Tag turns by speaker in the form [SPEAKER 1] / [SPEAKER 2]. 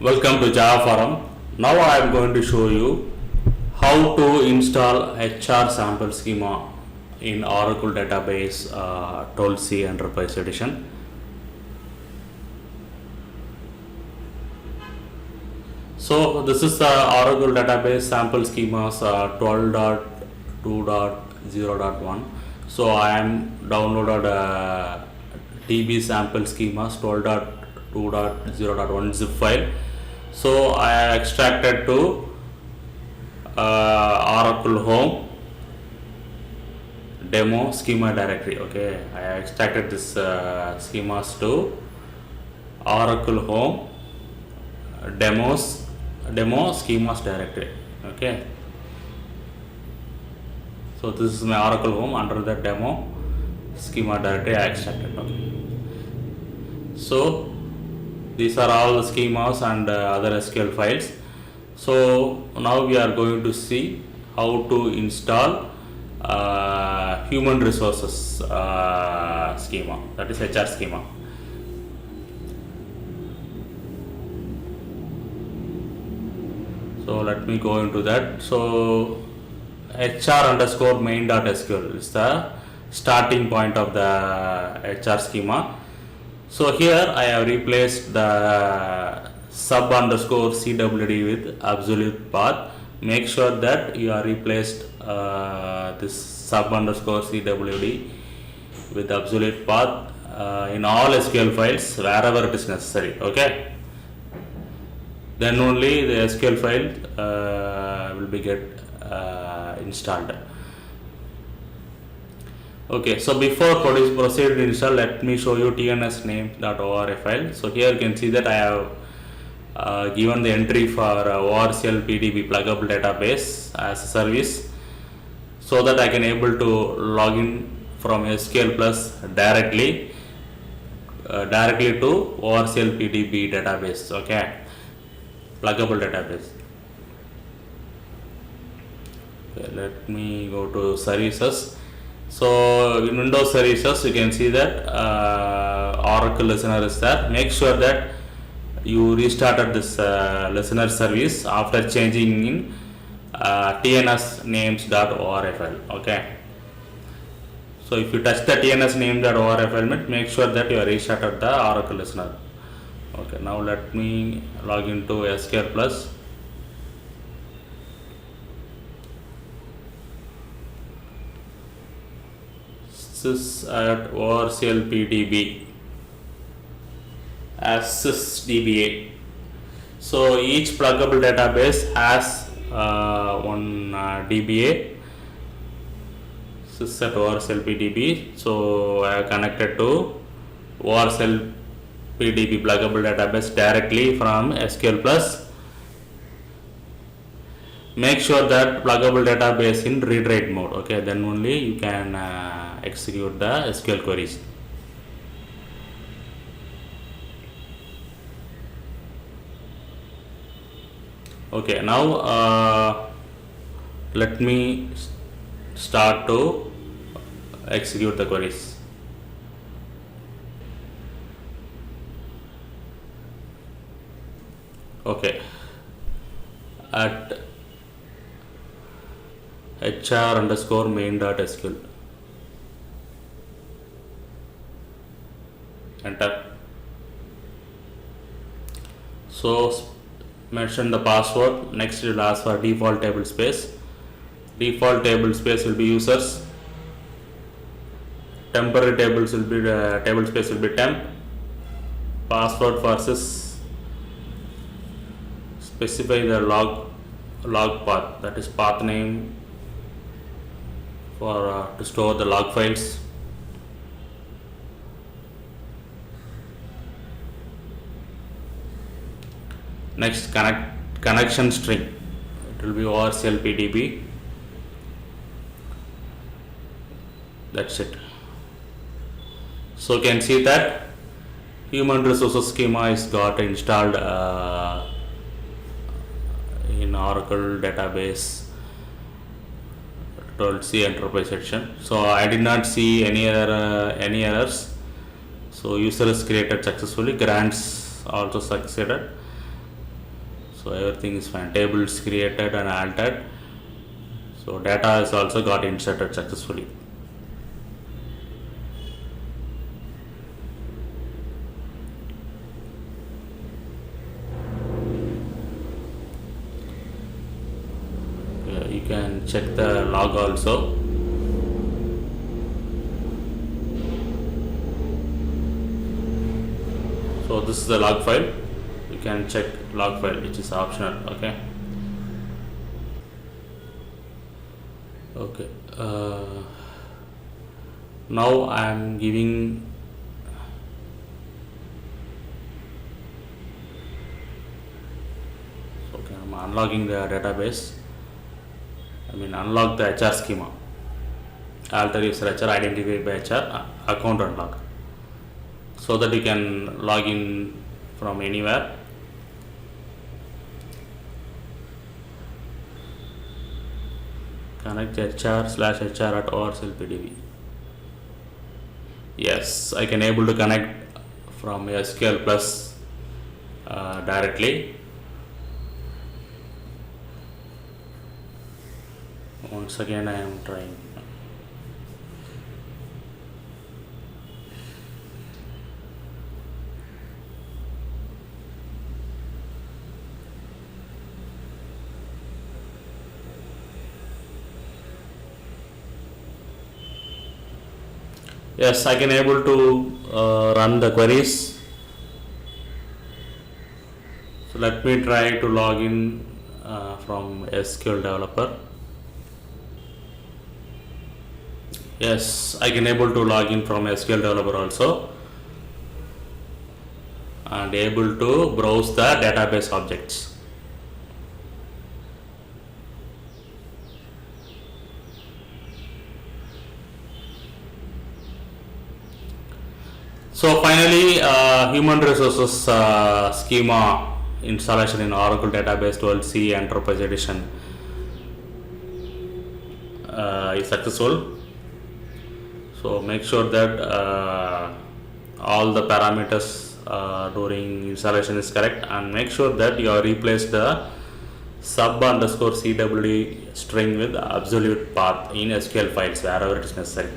[SPEAKER 1] Welcome to Java Forum. Now I am going to show you how to install HR sample schema in Oracle database 12c Enterprise Edition. So this is the Oracle database sample schemas 12.2.0.1. So I am downloaded DB sample schemas 12.2.0.1 zip file. So I extracted to Oracle home demo schema directory. Okay, I extracted this schemas to Oracle home demo schemas directory. Okay, so this is my Oracle home. Under the demo schema directory I extracted. Okay, so these are all the schemas and other SQL files. So now we are going to see how to install human resources schema, that is HR schema. So let me go into that. So hr_main.sql is the starting point of the HR schema. So here I have replaced the sub_cwd with absolute path. Make sure that you are replaced this sub_cwd with absolute path in all SQL files wherever it is necessary. Okay, then only the SQL file will be get installed. Okay, so before proceed to install, let me show you tnsnames.ora file. So here you can see that I have given the entry for orclpdb pluggable database as a service, so that I can able to log in from sqlplus directly to orclpdb database. Okay, pluggable database. Okay, let me go to services. So in Windows services you can see that Oracle listener is there. Make sure that you restarted this listener service after changing in tnsnames.ora file. Okay, so if you touch the tnsnames.ora file, make sure that you are restarted the Oracle listener. Okay, now let me log into sqlplus. Sys at orclpdb as sysdba. So each pluggable database has one DBA, sys at orclpdb. So I have connected to orclpdb pluggable database directly from sqlplus. Make sure that pluggable database in read-write mode. Okay, then only you can execute the SQL queries. Okay, now let me start to execute the queries. Okay, at hr_main.sql, enter. So mention the password. Next you will ask for default table space. Default table space will be users. Temporary tables will be table space will be temp. Password for sys. Specify the log path, that is path name for to store the log files. Next, connection string, it will be orclpdb. That's it. So you can see that human resources schema is got installed in Oracle database 12c Enterprise Edition. So I did not see any errors. So user is created successfully, grants also succeeded. So everything is fine. Tables created and altered. So data is also got inserted successfully. You can check the log also. So this is the log file. You can check log file, which is optional. Okay. Okay. Now I am giving okay, I'm unlocking the database. I mean unlock the HR schema. Alter user HR, identify by HR, account unlock, so that you can log in from anywhere. Connect HR/HR at orclpdb. Yes, I can able to connect from sqlplus directly. Once again I am trying. Yes, I can able to run the queries. So let me try to log in from SQL Developer. Yes, I can able to log in from SQL Developer also, and able to browse the database objects. So finally, human resources schema installation in Oracle Database 12c Enterprise Edition is successful. So make sure that all the parameters during installation is correct, and make sure that you have replaced the sub_cwd string with absolute path in SQL files wherever it is necessary.